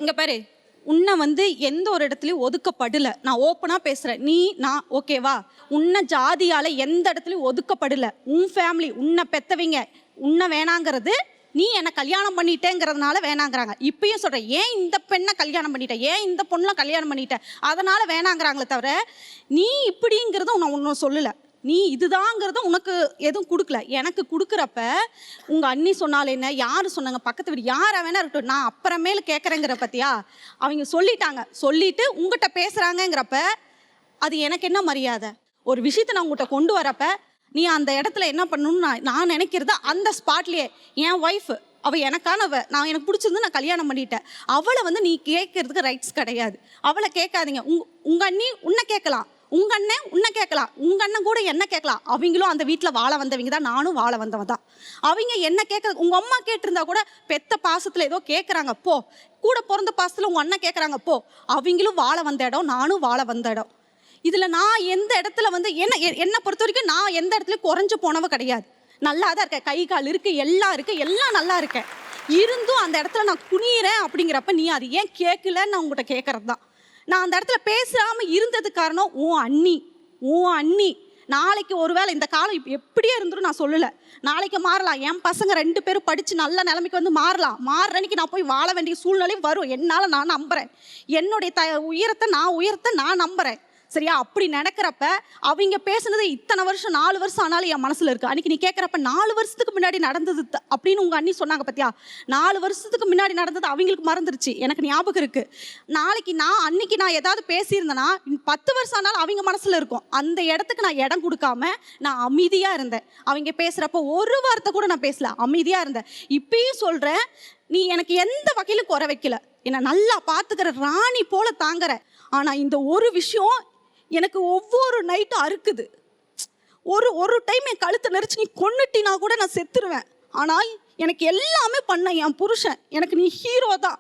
இங்க பாரு, உன்னை எந்த ஒரு இடத்துலையும் ஒதுக்கப்படல. நான் ஓப்பனாக பேசுகிறேன். நான் ஓகேவா? உன்னை ஜாதியால் எந்த இடத்துலையும் ஒதுக்கப்படல. உன் ஃபேமிலி, உன்னை பெற்றவங்க உன்னை வேணாங்கிறது, நீ என்னை கல்யாணம் பண்ணிட்டேங்கிறதுனால வேணாங்கிறாங்க. இப்பயும் சொல்கிறேன், ஏன் இந்த பெண்ணை கல்யாணம் பண்ணிட்ட, ஏன் இந்த பொண்ணெலாம் கல்யாணம் பண்ணிட்ட, அதனால் வேணாங்கிறாங்களே தவிர நீ இப்படிங்கிறதும் நான் ஒன்றும் சொல்லலை. நீ இதுதாங்கிறத உனக்கு எதுவும் கொடுக்கல. எனக்கு கொடுக்குறப்ப உங்கள் அண்ணி சொன்னாலும் என்ன, யார் சொன்னாங்க, பக்கத்து வீடு யாரை வேணா இருக்கட்டும், நான் அப்புறமேல கேட்குறேங்கிற பற்றியா? அவங்க சொல்லிட்டாங்க, சொல்லிட்டு உங்கள்கிட்ட பேசுகிறாங்கங்கிறப்ப அது எனக்கு என்ன மரியாதை? ஒரு விஷயத்தை நான் உங்கள்கிட்ட கொண்டு வரப்ப நீ அந்த இடத்துல என்ன பண்ணணும்னு நான் நினைக்கிறத அந்த ஸ்பாட்லேயே, என் ஒய்ஃப் அவள் எனக்கானவ, நான் எனக்கு பிடிச்சிருந்து நான் கல்யாணம் பண்ணிட்டேன், அவளை நீ கேட்கறதுக்கு ரைட்ஸ் கிடையாது. அவளை கேட்காதீங்க. உங்கள் அண்ணி உன்னை கேட்கலாம், உங்க அண்ணன் உன்னை கேட்கலாம், உங்க அண்ணன் கூட என்ன கேட்கலாம். அவங்களும் அந்த வீட்டில் வாழ வந்தவங்க தான், நானும் வாழ வந்தவன் தான். அவங்க என்ன கேட்க, உங்க அம்மா கேட்டிருந்தா கூட பெத்த பாசத்தில் ஏதோ கேட்குறாங்க போ, கூட பிறந்த பாசத்தில் உங்க அண்ணன் கேட்குறாங்க போ. அவங்களும் வாழ வந்த இடம், நானும் வாழ வந்த இடம். இதில் நான் எந்த இடத்துல என்னை பொறுத்த வரைக்கும் நான் எந்த இடத்துலையும் குறைஞ்சு போனவ கிடையாது. நல்லா தான் இருக்கேன், கை கால் இருக்குது, எல்லாம் இருக்குது, எல்லாம் நல்லா இருக்கேன். இருந்தும் அந்த இடத்துல நான் குனியிறேன் அப்படிங்கிறப்ப நீ அது ஏன் கேட்கலன்னு நான் உங்கள்கிட்ட கேட்குறது தான். நான் அந்த இடத்துல பேசாமல் இருந்தது காரணம் உன் அண்ணி. நாளைக்கு ஒருவேளை இந்த காலம் எப்படியே இருந்துரும் நான் சொல்லலை, நாளைக்கு மாறலாம். என் பசங்க 2 பேரும் படித்து நல்ல நிலைமைக்கு மாறலாம். மாறுறன்னைக்கு நான் போய் வாழ வேண்டிய சூழ்நிலையும் வரும். என்னால் நான் நம்புகிறேன். என்னுடைய உயரத்தை நான் நம்புகிறேன். சரியா? அப்படி நினைக்கிறப்ப அவங்க பேசுனது இத்தனை வருஷம் 4 வருஷம் ஆனாலும் என் மனசில் இருக்குது. அன்றைக்கி நீ கேட்குறப்ப 4 வருஷத்துக்கு முன்னாடி நடந்தது அப்படின்னு உங்கள் அண்ணி சொன்னாங்க பார்த்தியா? 4 வருஷத்துக்கு முன்னாடி நடந்தது அவங்களுக்கு மறந்துருச்சு, எனக்கு ஞாபகம் இருக்குது. அன்னைக்கு நான் ஏதாவது பேசியிருந்தேன்னா 10 வருஷம் ஆனாலும் அவங்க மனசில் இருக்கும். அந்த இடத்துக்கு நான் இடம் கொடுக்காம நான் அமைதியாக இருந்தேன். அவங்க பேசுகிறப்ப ஒரு வார்த்தை கூட நான் பேசல, அமைதியாக இருந்தேன். இப்பயும் சொல்கிறேன், நீ எனக்கு எந்த வகையிலும் குறை வைக்கல, என்னை நல்லா பார்த்துக்கிற ராணி போல தாங்குற. ஆனால் இந்த ஒரு விஷயம் எனக்கு ஒவ்வொரு நைட்டும் அறுக்குது. ஒரு டைம் என் கழுத்தை நெரிச்சு நீ கொன்னுட்டினா கூட நான் செத்துருவேன். ஆனால் எனக்கு எல்லாமே பண்ண என் புருஷன், எனக்கு நீ ஹீரோ தான்.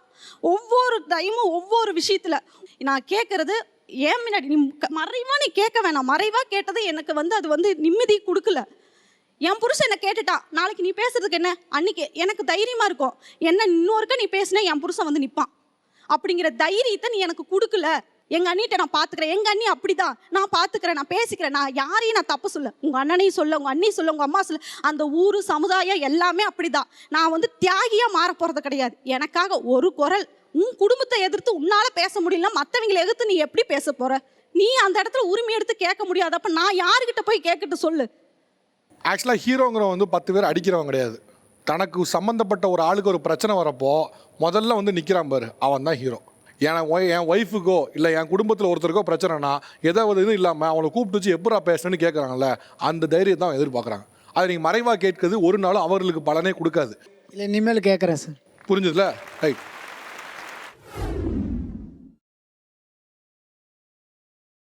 ஒவ்வொரு டைமும் ஒவ்வொரு விஷயத்தில் நான் கேட்குறது ஏன் முன்னாடி நீ மறைவாக நீ கேட்க வேணாம். மறைவாக கேட்டது எனக்கு அது நிம்மதி கொடுக்கல. என் புருஷன் என்ன கேட்டுட்டா, நாளைக்கு நீ பேசுறதுக்கு என்ன, அன்னைக்கு எனக்கு தைரியமாக இருக்கும். என்ன இன்னொருக்க நீ பேசினா என் புருஷன் நிற்பான் அப்படிங்கிற தைரியத்தை நீ எனக்கு கொடுக்கல. எங்கள் அண்ணிட்ட நான் பார்த்துக்கிறேன், எங்கள் அண்ணி அப்படிதான், நான் பார்த்துக்கிறேன், நான் பேசிக்கிறேன், நான் யாரையும் நான் தப்பு சொல்ல, உங்கள் அண்ணனையும் சொல்ல, உங்கள் அண்ணி சொல்ல, உங்கள் அம்மா சொல்ல, அந்த ஊர் சமுதாயம் எல்லாமே அப்படிதான். நான் தியாகியாக மாற போகிறது கிடையாது. எனக்காக ஒரு குரல் உன் குடும்பத்தை எதிர்த்து உன்னால் பேச முடியல, மற்றவங்களை எதிர்த்து நீ எப்படி பேச போகிற? நீ அந்த இடத்துல உரிமை எடுத்து கேட்க முடியாது. அப்போ நான் யாருக்கிட்ட போய் கேட்கட்டு சொல்லு? ஆக்சுவலாக ஹீரோங்கிறவன் 10 பேர் அடிக்கிறவன் கிடையாது. தனக்கு சம்மந்தப்பட்ட ஒரு ஆளுக்கு ஒரு பிரச்சனை வரப்போ முதல்ல நிற்கிறான் பாரு, அவன் தான் ஹீரோ. என் ஒய்ஃபுக்கோ இல்லை என் குடும்பத்தில் ஒருத்தருக்கோ பிரச்சனைனா ஏதாவது இதுவும் இல்லாமல் அவனை கூப்பிட்டு வச்சு எப்படா பேசுன்னு கேட்குறாங்கல்ல, அந்த தைரியம் தான் எதிர்பார்க்குறாங்க. அதை நீங்கள் மறைவாக கேட்குறது ஒரு நாளும் அவர்களுக்கு பலனே கொடுக்காது. இல்லை, இனிமேல் கேட்குறேன் சார். புரிஞ்சுதுல? ரைட்.